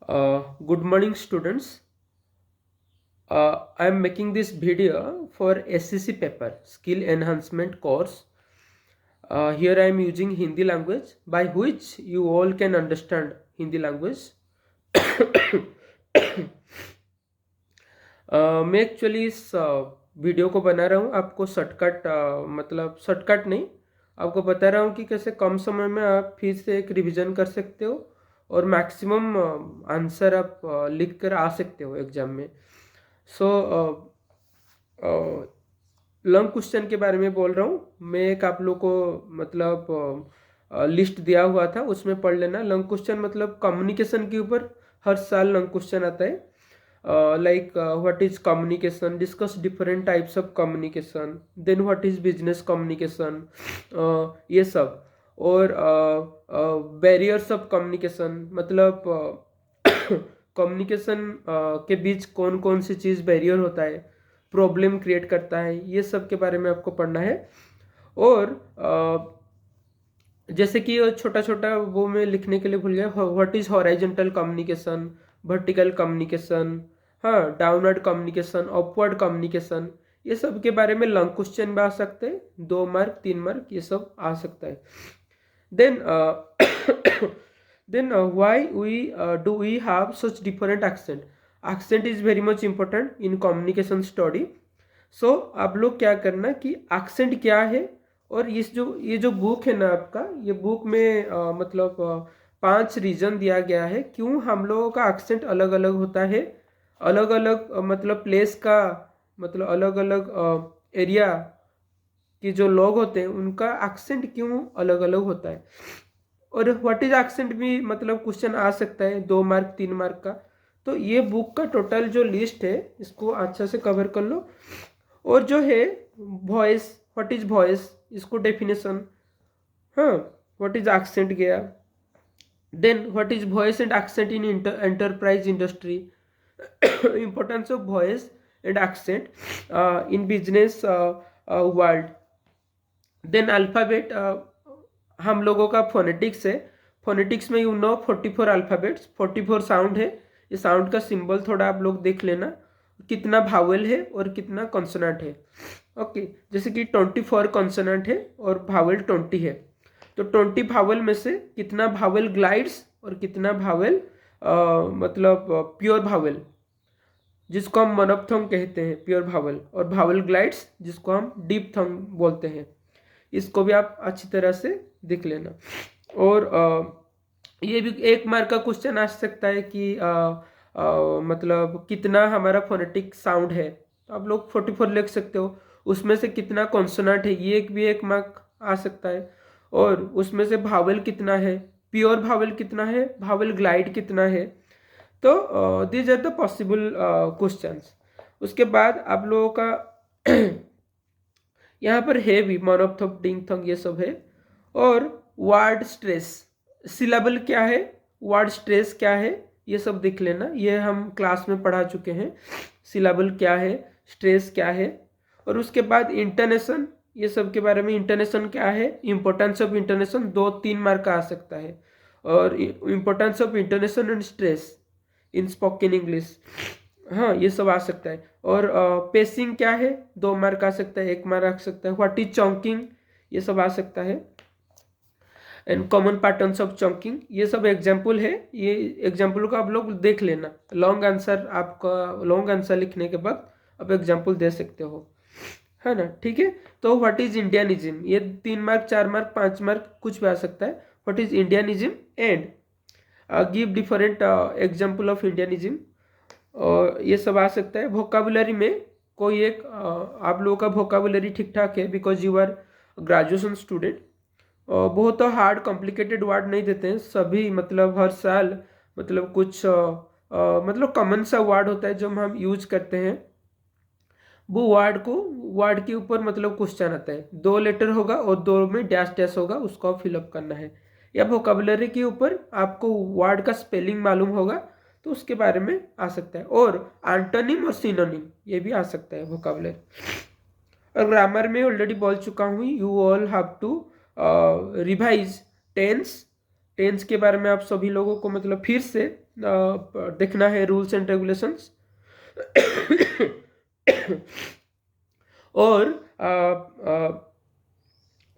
Good morning, students. I am making this video for SCC paper, Skill Enhancement course. Here I am using Hindi language, by which you all can understand Hindi language. मैं actually इस video को बना रहा हूँ आपको shortcut मतलब shortcut नहीं, आपको बता रहा हूँ कि कैसे कम समय में आप फिर से एक रिवीजन कर सकते हो और मैक्सिमम आंसर आप लिख कर आ सकते हो एग्जाम में. सो लॉन्ग क्वेश्चन के बारे में बोल रहा हूँ मैं. एक आप लोग को मतलब लिस्ट दिया हुआ था, उसमें पढ़ लेना. लॉन्ग क्वेश्चन मतलब कम्युनिकेशन के ऊपर हर साल लॉन्ग क्वेश्चन आता है. Like what is communication, discuss different types of communication, then what is business communication, ये सब. और बैरियर्स ऑफ कम्युनिकेशन मतलब कम्युनिकेशन के बीच कौन कौन सी चीज़ बैरियर होता है, प्रॉब्लम क्रिएट करता है, ये सब के बारे में आपको पढ़ना है. और जैसे कि छोटा छोटा वो मैं लिखने के लिए भूल गया. What is horizontal communication, vertical communication, हाँ, डाउनवर्ड कम्युनिकेशन, अपवर्ड कम्युनिकेशन, ये सब के बारे में लॉन्ग क्वेश्चन भी आ सकते हैं. 2 मार्क 3 मार्क ये सब आ सकता है. Then then why we do we have such different accent. Accent is very much important in communication study. So आप लोग क्या करना कि accent क्या है, और ये जो बुक है ना आपका, ये बुक में मतलब 5 रीजन दिया गया है क्यों हम लोगों का एक्सेंट अलग अलग होता है. अलग अलग मतलब प्लेस का मतलब अलग अलग एरिया के जो लोग होते हैं उनका एक्सेंट क्यों अलग अलग होता है. और व्हाट इज एक्सेंट भी मतलब क्वेश्चन आ सकता है 2 मार्क 3 मार्क का. तो ये बुक का टोटल जो लिस्ट है इसको अच्छा से कवर कर लो. और जो है वॉइस, व्हाट इज वॉइस, इसको डेफिनेशन, हाँ, व्हाट इज एक्सेंट गया. Then what is voice and accent in enterprise industry, importance of voice and accent in business world. Then alphabet, हम लोगों का फोनेटिक्स है. फोनेटिक्स में 44 अल्फ़ाबेट्स, 44 साउंड है. ये साउंड का सिंबल थोड़ा आप लोग देख लेना, कितना भावल है और कितना कॉन्सोनेंट है. ओके, जैसे कि 24 कॉन्सोनेंट है और भावल 20 है. तो 20 भावल में से कितना भावल ग्लाइड्स और कितना भावल मतलब प्योर भावल, जिसको हम मोनोप्थोंग कहते हैं, प्योर भावल, और भावल ग्लाइड्स जिसको हम डीप थंग बोलते हैं. इसको भी आप अच्छी तरह से देख लेना. और ये भी 1 मार्क का क्वेश्चन आ सकता है कि मतलब कितना हमारा फोनेटिक साउंड है. तो आप लोग 44 लिख सकते हो. उसमें से कितना कॉन्सोनेंट है, ये भी 1 मार्क आ सकता है. और उसमें से भावल कितना है, प्योर भावल कितना है, भावल ग्लाइड कितना है. तो these are the possible questions. उसके बाद आप लोगों का यहाँ पर है भी मोनोप्थोंग डिंग थंग ये सब है. और वर्ड स्ट्रेस, सिलेबल क्या है, वर्ड स्ट्रेस क्या है, ये सब देख लेना. ये हम क्लास में पढ़ा चुके हैं, सिलेबल क्या है, स्ट्रेस क्या है. और उसके बाद इंटोनेशन, ये सब के बारे में, इंटोनेशन क्या है, इंपॉर्टेंस ऑफ इंटोनेशन 2-3 मार्क का आ सकता है. और importance of intonation and stress in spoken English, हाँ, ये सब आ सकता है. और पेसिंग क्या है, 2 मार्क आ सकता है, 1 मार्क आ सकता है. व्हाट इज चॉन्किंग, ये सब आ सकता है. एंड कॉमन पैटर्न्स ऑफ चॉन्किंग, ये सब एग्जाम्पल है. ये एग्जाम्पल को आप लोग देख लेना. लॉन्ग आंसर, आपका लॉन्ग आंसर लिखने के बाद आप एग्जाम्पल दे सकते हो, है ना. ठीक है. तो व्हाट इज इंडियनिज्म, ये 3 मार्क 4 मार्क 5 मार्क कुछ भी आ सकता है. What is Indianism and give different example of Indianism, और ये सब आ सकता है. वोकाबुलरी में कोई एक आप लोगों का वोकाबुलरी ठीक ठाक है because you are graduation student. बहुत तो हार्ड कॉम्प्लिकेटेड वर्ड नहीं देते हैं सभी, मतलब हर साल मतलब कुछ मतलब कॉमन सा वर्ड होता है जो हम यूज करते हैं. वो वर्ड के ऊपर मतलब क्वेश्चन आता है, 2 लेटर होगा और 2 में डैश डैश होगा, उसको आप फिलअप करना है. या वोकाबुलरी के ऊपर आपको वर्ड का स्पेलिंग मालूम होगा तो उसके बारे में आ सकता है. और एंटोनिम और सिनोनिम ये भी आ सकता है वोकाबुलरी. और ग्रामर में ऑलरेडी बोल चुका हूँ, you all have to revise tense tense के बारे में आप सभी लोगों को मतलब फिर से देखना है रूल्स एंड रेगुलेशंस। और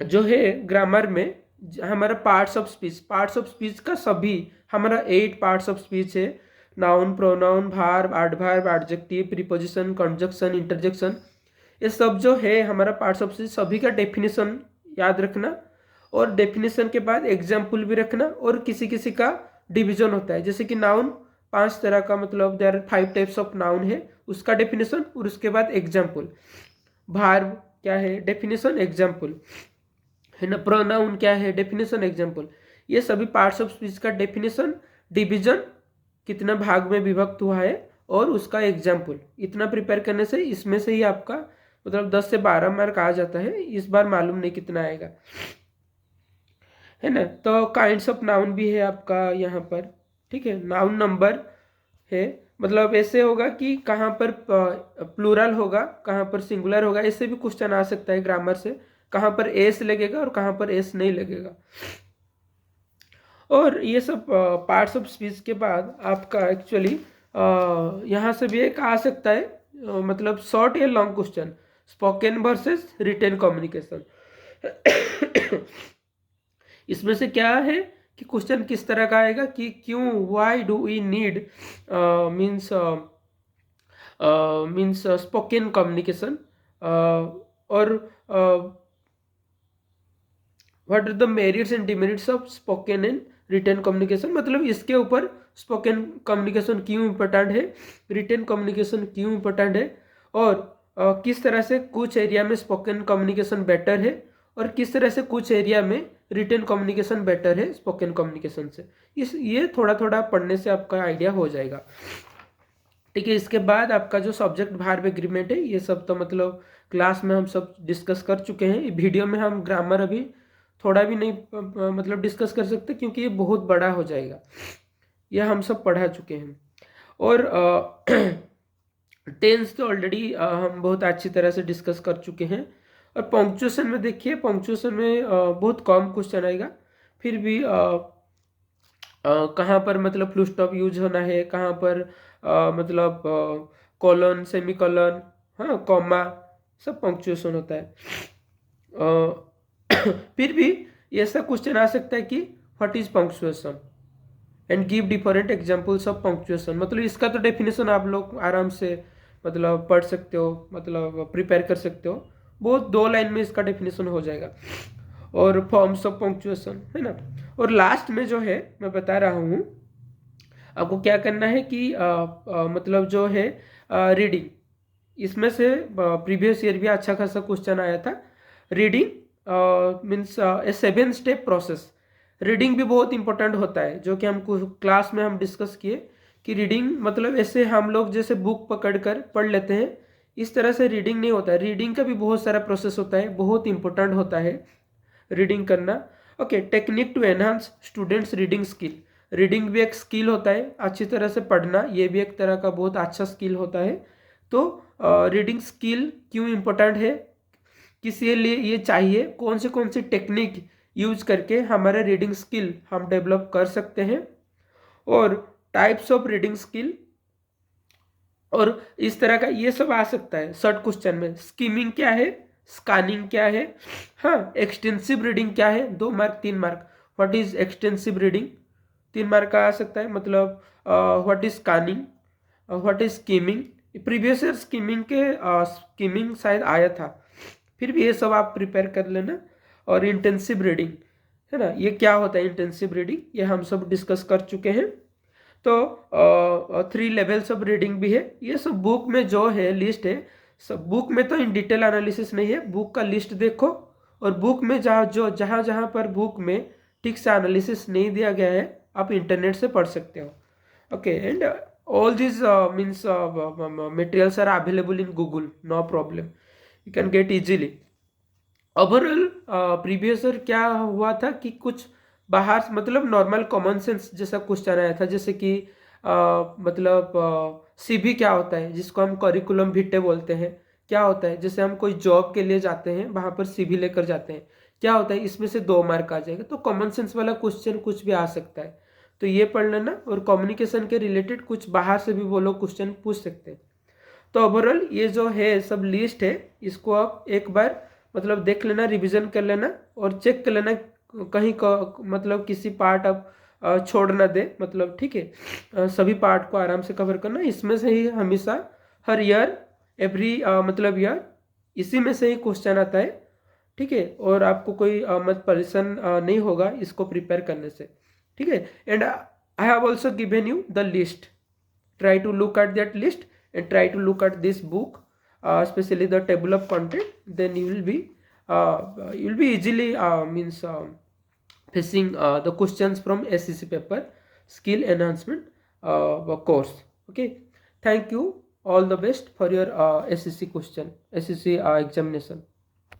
जो है ग्रामर में हमारा पार्ट्स ऑफ स्पीच का सभी हमारा 8 पार्ट्स ऑफ स्पीच है। Noun, pronoun, verb, adverb, adjective, preposition, conjunction, interjection, ये सब जो है हमारा पार्ट्स ऑफ स्पीच सभी का डेफिनेशन याद रखना, और डेफिनेशन के बाद एग्जाम्पल भी रखना। और किसी किसी का डिवीजन होता है, जैसे कि नाउन 5 तरह का, मतलब there are 5 types of noun है, उसका डेफिनेशन और उसके बाद एग्जाम्पल। वर्ब क्या है, डेफिनेशन, एग्जाम्पल, है ना। प्रोनाउन क्या है, डेफिनेशन, एग्जाम्पल। ये सभी पार्ट्स ऑफ स्पीच का डेफिनेशन, डिवीजन, कितना भाग में विभक्त हुआ है, और उसका एग्जाम्पल, इतना प्रिपेयर करने से इसमें से ही आपका मतलब 10 से 12 मार्क आ जाता है। इस बार मालूम नहीं कितना आएगा, है ना। तो काइंड्स ऑफ नाउन भी है आपका यहाँ पर, ठीक है। नाउन नंबर है, मतलब ऐसे होगा कि कहाँ पर प्लूरल होगा, कहाँ पर सिंगुलर होगा, ऐसे भी क्वेश्चन आ सकता है ग्रामर से, कहाँ पर एस लगेगा और कहाँ पर एस नहीं लगेगा। और ये सब पार्ट्स ऑफ स्पीच के बाद आपका एक्चुअली यहाँ से भी एक आ सकता है, मतलब शॉर्ट या long question, spoken versus written communication. इसमें से क्या है कि क्वेश्चन किस तरह का आएगा कि क्यों, why do we need means spoken communication, और what are the merits and demerits of spoken and written communication, मतलब इसके ऊपर स्पोकन कम्युनिकेशन क्यों इम्पोर्टेंट है, रिटन कम्युनिकेशन क्यों इम्पोर्टेंट है, और किस तरह से कुछ एरिया में स्पोकन कम्युनिकेशन बेटर है, और किस तरह से कुछ एरिया में रिटन कम्युनिकेशन बेटर है स्पोकन कम्युनिकेशन से। ये थोड़ा थोड़ा पढ़ने से आपका आइडिया हो जाएगा, ठीक है। इसके बाद आपका जो सब्जेक्ट वर्ब एग्रीमेंट है, ये सब तो मतलब क्लास में हम सब डिस्कस कर चुके हैं। वीडियो में हम ग्रामर अभी थोड़ा भी नहीं मतलब डिस्कस कर सकते, क्योंकि ये बहुत बड़ा हो जाएगा, यह हम सब पढ़ा चुके हैं। और टेंस तो ऑलरेडी हम बहुत अच्छी तरह से डिस्कस कर चुके हैं। और पंक्चुएशन में देखिए, पंक्चुएशन में बहुत कम क्वेश्चन आएगा, फिर भी कहाँ पर मतलब फुल स्टॉप यूज होना है, कहाँ पर मतलब कॉलन, सेमी कॉलन, हाँ, कॉमा, सब पंक्चुएशन होता है। फिर भी ऐसा क्वेश्चन आ सकता है कि what is punctuation and give different examples of punctuation, मतलब इसका तो डेफिनेशन आप लोग आराम से मतलब पढ़ सकते हो, मतलब प्रिपेयर कर सकते हो, बहुत 2 लाइन में इसका डेफिनेशन हो जाएगा। और फॉर्म्स ऑफ पंक्चुएशन, है ना। और लास्ट में जो है मैं बता रहा हूँ आपको क्या करना है कि मतलब जो है रीडिंग, इसमें से प्रीवियस ईयर भी अच्छा खासा क्वेश्चन आया था। रीडिंग मीन्स ए 7 स्टेप प्रोसेस। रीडिंग भी बहुत इंपॉर्टेंट होता है, जो कि हम क्लास में हम डिस्कस किए कि रीडिंग मतलब ऐसे हम लोग जैसे बुक पकड़ कर पढ़ लेते हैं, इस तरह से रीडिंग नहीं होता है। रीडिंग का भी बहुत सारा प्रोसेस होता है, बहुत इंपॉर्टेंट होता है रीडिंग करना। Okay, technique to enhance students reading skill. Reading भी एक स्किल होता है, अच्छी तरह से पढ़ना ये भी एक तरह का बहुत अच्छा स्किल होता है। तो रीडिंग स्किल क्यों इम्पोर्टेंट है, किसी लिए ये चाहिए, कौन सी टेक्निक यूज करके हमारा रीडिंग स्किल हम डेवलप कर सकते हैं, और टाइप्स ऑफ रीडिंग स्किल, और इस तरह का ये सब आ सकता है शॉर्ट क्वेश्चन में। स्कीमिंग क्या है, स्कैनिंग क्या है, हाँ, एक्सटेंसिव रीडिंग क्या है, 2 mark 3 mark. What is extensive reading, 3 mark का आ सकता है, मतलब what is scanning, what is skimming. Previous year skimming के स्कीमिंग शायद आया था, फिर भी ये सब आप प्रिपेयर कर लेना। और इंटेंसिव रीडिंग, है ना, ये क्या होता है इंटेंसिव रीडिंग, ये हम सब डिस्कस कर चुके हैं। तो 3 लेवल्स ऑफ रीडिंग भी है, ये सब बुक में जो है लिस्ट है, सब बुक में तो इन डिटेल एनालिसिस नहीं है, बुक का लिस्ट देखो, और बुक में जहाँ जहाँ पर बुक में ठीक से एनालिसिस नहीं दिया गया है आप इंटरनेट से पढ़ सकते हो। Okay, and all this means materials are available in Google, no problem, you can get easily. Overall previous year क्या हुआ था कि कुछ बाहर मतलब नॉर्मल कॉमन सेंस जैसा क्वेश्चन आया था, जैसे कि मतलब सीवी क्या होता है, जिसको हम करिकुलम विटे बोलते हैं, क्या होता है, जैसे हम कोई जॉब के लिए जाते हैं वहाँ पर सीवी लेकर जाते हैं, क्या होता है, इसमें से 2 मार्क आ जाएगा। तो कॉमन सेंस वाला क्वेश्चन कुछ भी आ सकता है, तो ये पढ़ लेना। और कम्युनिकेशन के रिलेटेड कुछ बाहर से भी वो लोग क्वेश्चन पूछ सकते हैं। तो ओवरऑल ये जो है सब लिस्ट है, इसको आप एक बार मतलब देख लेना, रिवीजन कर लेना और चेक कर लेना कहीं मतलब किसी पार्ट आप छोड़ ना दे, मतलब ठीक है। सभी पार्ट को आराम से कवर करना। इसमें से ही हमेशा हर ईयर एवरी मतलब ईयर इसी में से ही क्वेश्चन आता है, ठीक है। और आपको कोई मत परेशान नहीं होगा इसको प्रिपेयर करने से, ठीक है। And I have also given you the list, try to look at that list and try to look at this book, especially the table of content. Then you will be easily means facing the questions from SCC paper skill enhancement course. Okay, thank you, all the best for your SCC question, SCC examination.